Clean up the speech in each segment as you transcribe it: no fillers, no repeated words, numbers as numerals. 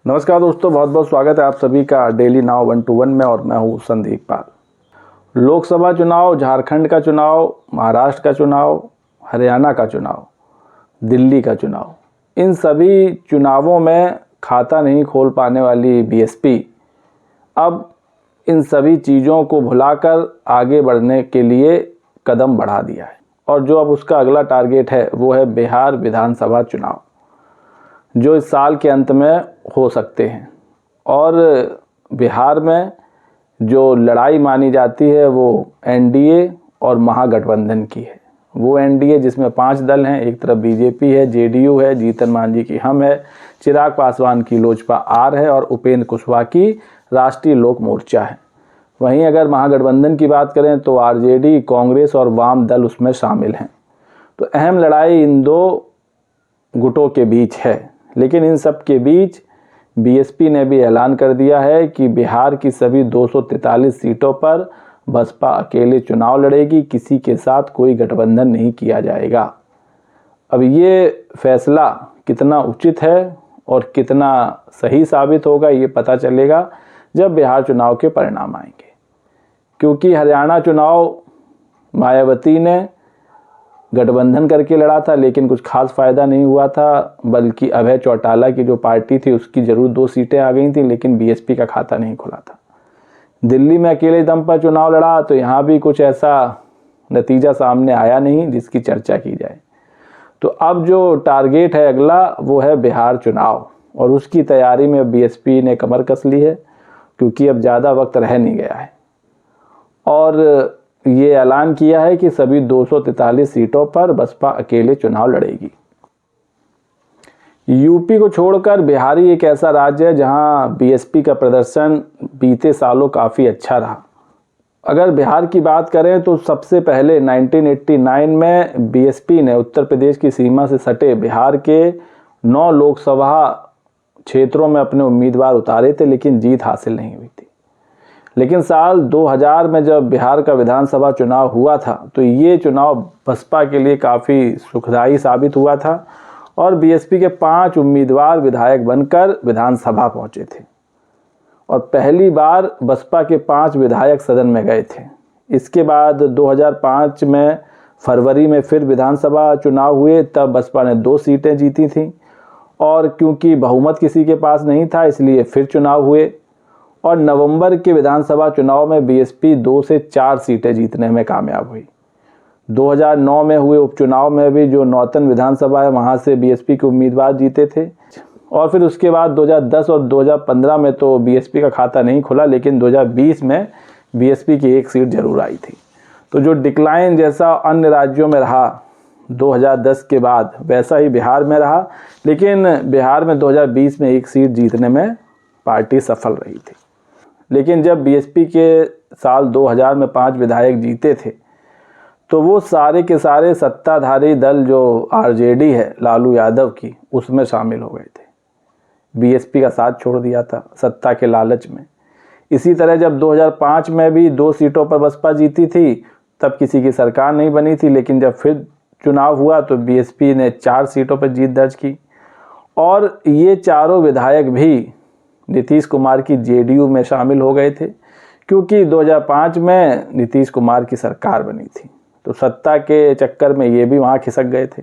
नमस्कार दोस्तों, बहुत बहुत स्वागत है आप सभी का डेली नाउ 1 to 1 में। और मैं हूँ संदीप पाल। लोकसभा चुनाव, झारखंड का चुनाव, महाराष्ट्र का चुनाव, हरियाणा का चुनाव, दिल्ली का चुनाव, इन सभी चुनावों में खाता नहीं खोल पाने वाली बीएसपी अब इन सभी चीज़ों को भुलाकर आगे बढ़ने के लिए कदम बढ़ा दिया है। और जो अब उसका अगला टारगेट है वो है बिहार विधानसभा चुनाव, जो इस साल के अंत में हो सकते हैं। और बिहार में जो लड़ाई मानी जाती है वो एनडीए और महागठबंधन की है। वो एनडीए जिसमें 5 दल हैं, एक तरफ बीजेपी है, जेडीयू है, जीतन मांझी की हम है, चिराग पासवान की लोजपा आर है और उपेंद्र कुशवाहा की राष्ट्रीय लोक मोर्चा है। वहीं अगर महागठबंधन की बात करें तो आरजेडी, कांग्रेस और वाम दल उसमें शामिल हैं। तो अहम लड़ाई इन दो गुटों के बीच है। लेकिन इन सब के बीच बीएसपी ने भी ऐलान कर दिया है कि बिहार की सभी 243 सीटों पर बसपा अकेले चुनाव लड़ेगी, किसी के साथ कोई गठबंधन नहीं किया जाएगा। अब ये फैसला कितना उचित है और कितना सही साबित होगा ये पता चलेगा जब बिहार चुनाव के परिणाम आएंगे। क्योंकि हरियाणा चुनाव मायावती ने गठबंधन करके लड़ा था, लेकिन कुछ खास फ़ायदा नहीं हुआ था, बल्कि अभय चौटाला की जो पार्टी थी उसकी ज़रूर 2 सीटें आ गई थी, लेकिन बीएसपी का खाता नहीं खुला था। दिल्ली में अकेले दम पर चुनाव लड़ा तो यहाँ भी कुछ ऐसा नतीजा सामने आया नहीं जिसकी चर्चा की जाए। तो अब जो टारगेट है अगला वो है बिहार चुनाव, और उसकी तैयारी में बीएसपी ने कमर कस ली है, क्योंकि अब ज़्यादा वक्त रह नहीं गया है। और ये ऐलान किया है कि सभी 243 सीटों पर बसपा अकेले चुनाव लड़ेगी। यूपी को छोड़कर बिहार ही एक ऐसा राज्य है जहां बीएसपी का प्रदर्शन बीते सालों काफ़ी अच्छा रहा। अगर बिहार की बात करें तो सबसे पहले 1989 में बीएसपी ने उत्तर प्रदेश की सीमा से सटे बिहार के 9 लोकसभा क्षेत्रों में अपने उम्मीदवार उतारे थे, लेकिन जीत हासिल नहीं हुई थी। लेकिन साल 2000 में जब बिहार का विधानसभा चुनाव हुआ था तो ये चुनाव बसपा के लिए काफ़ी सुखदायी साबित हुआ था और बीएसपी के 5 उम्मीदवार विधायक बनकर विधानसभा पहुंचे थे। और पहली बार बसपा के 5 विधायक सदन में गए थे। इसके बाद 2005 में फरवरी में फिर विधानसभा चुनाव हुए, तब बसपा ने 2 सीटें जीती थीं। और क्योंकि बहुमत किसी के पास नहीं था इसलिए फिर चुनाव हुए, और नवंबर के विधानसभा चुनाव में बीएसपी 2 से 4 सीटें जीतने में कामयाब हुई। 2009 में हुए उपचुनाव में भी जो नौतन विधानसभा है वहाँ से बीएसपी के उम्मीदवार जीते थे। और फिर उसके बाद 2010 और 2015 में तो बीएसपी का खाता नहीं खुला, लेकिन 2020 में बीएसपी की 1 सीट जरूर आई थी। तो जो डिक्लाइन जैसा अन्य राज्यों में रहा 2010 के बाद, वैसा ही बिहार में रहा। लेकिन बिहार में 2020 में 1 सीट जीतने में पार्टी सफल रही थी। लेकिन जब बीएसपी के साल 2000 में 5 विधायक जीते थे तो वो सारे के सारे सत्ताधारी दल जो आरजेडी है लालू यादव की, उसमें शामिल हो गए थे। बीएसपी का साथ छोड़ दिया था सत्ता के लालच में। इसी तरह जब 2005 में भी 2 सीटों पर बसपा जीती थी, तब किसी की सरकार नहीं बनी थी। लेकिन जब फिर चुनाव हुआ तो बीएसपी ने 4 सीटों पर जीत दर्ज की। और ये चारों विधायक भी नीतीश कुमार की जेडीयू में शामिल हो गए थे, क्योंकि 2005 में नीतीश कुमार की सरकार बनी थी। तो सत्ता के चक्कर में ये भी वहाँ खिसक गए थे।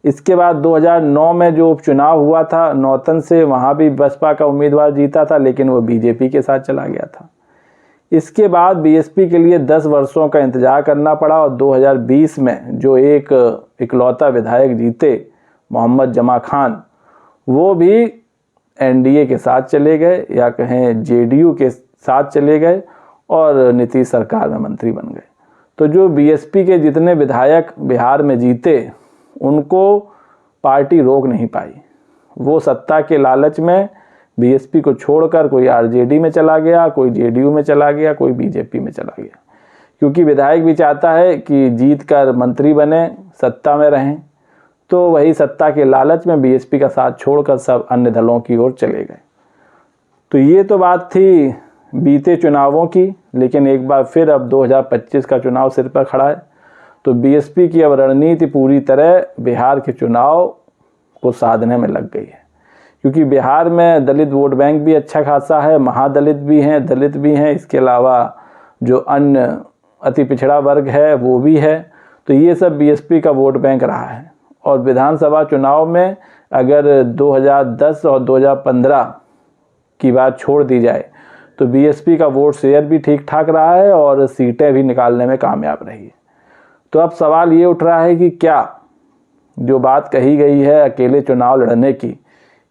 इसके बाद 2009 में जो उपचुनाव हुआ था नौतन से, वहाँ भी बसपा का उम्मीदवार जीता था, लेकिन वो बीजेपी के साथ चला गया था। इसके बाद बीएसपी के लिए 10 वर्षों का इंतजार करना पड़ा, और 2020 में जो एक इकलौता विधायक जीते, मोहम्मद जमा खान, वो भी एनडीए के साथ चले गए, या कहें जेडीयू के साथ चले गए, और नीतीश सरकार में मंत्री बन गए। तो जो बीएसपी के जितने विधायक बिहार में जीते उनको पार्टी रोक नहीं पाई। वो सत्ता के लालच में बीएसपी को छोड़कर कोई आरजेडी में चला गया, कोई जेडीयू में चला गया, कोई बीजेपी में चला गया। क्योंकि विधायक भी चाहता है कि जीत कर मंत्री बने, सत्ता में रहें। तो वही सत्ता के लालच में बीएसपी का साथ छोड़कर सब अन्य दलों की ओर चले गए। तो ये तो बात थी बीते चुनावों की। लेकिन एक बार फिर अब 2025 का चुनाव सिर पर खड़ा है, तो बीएसपी की अब रणनीति पूरी तरह बिहार के चुनाव को साधने में लग गई है। क्योंकि बिहार में दलित वोट बैंक भी अच्छा खासा है, महादलित भी हैं, दलित भी हैं, इसके अलावा जो अन्य अति पिछड़ा वर्ग है वो भी है। तो ये सब बीएसपी का वोट बैंक रहा है। और विधानसभा चुनाव में अगर 2010 और 2015 की बात छोड़ दी जाए तो बीएसपी का वोट शेयर भी ठीक ठाक रहा है और सीटें भी निकालने में कामयाब रही है। तो अब सवाल ये उठ रहा है कि क्या जो बात कही गई है अकेले चुनाव लड़ने की,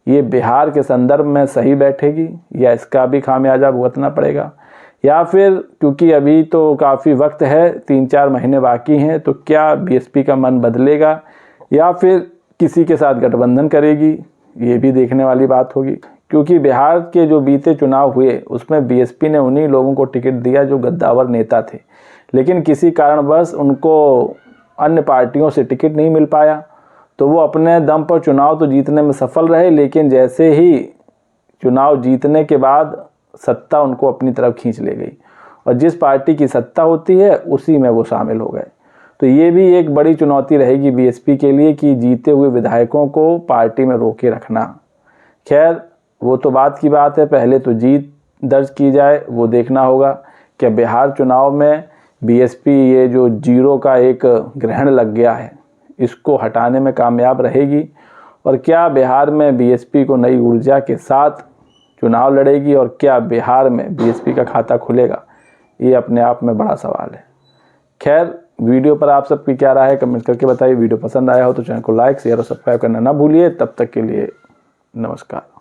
ये बिहार के संदर्भ में सही बैठेगी या इसका भी खामियाजा भुगतना पड़ेगा, या फिर क्योंकि अभी तो काफ़ी वक्त है, 3-4 महीने बाकी हैं, तो क्या बीएसपी का मन बदलेगा या फिर किसी के साथ गठबंधन करेगी, ये भी देखने वाली बात होगी। क्योंकि बिहार के जो बीते चुनाव हुए उसमें बीएसपी ने उन्हीं लोगों को टिकट दिया जो गद्दावर नेता थे, लेकिन किसी कारणवश उनको अन्य पार्टियों से टिकट नहीं मिल पाया, तो वो अपने दम पर चुनाव तो जीतने में सफल रहे, लेकिन जैसे ही चुनाव जीतने के बाद सत्ता उनको अपनी तरफ खींच ले गई और जिस पार्टी की सत्ता होती है उसी में वो शामिल हो गए। तो ये भी एक बड़ी चुनौती रहेगी बीएसपी के लिए कि जीते हुए विधायकों को पार्टी में रोके रखना। खैर वो तो बात की बात है, पहले तो जीत दर्ज की जाए, वो देखना होगा कि बिहार चुनाव में बीएसपी ये जो जीरो का एक ग्रहण लग गया है इसको हटाने में कामयाब रहेगी, और क्या बिहार में बीएसपी को नई ऊर्जा के साथ चुनाव लड़ेगी और क्या बिहार में बीएसपी का खाता खुलेगा, ये अपने आप में बड़ा सवाल है। खैर वीडियो पर आप सबकी क्या राय है कमेंट करके बताइए। वीडियो पसंद आया हो तो चैनल को लाइक शेयर और सब्सक्राइब करना ना भूलिए। तब तक के लिए नमस्कार।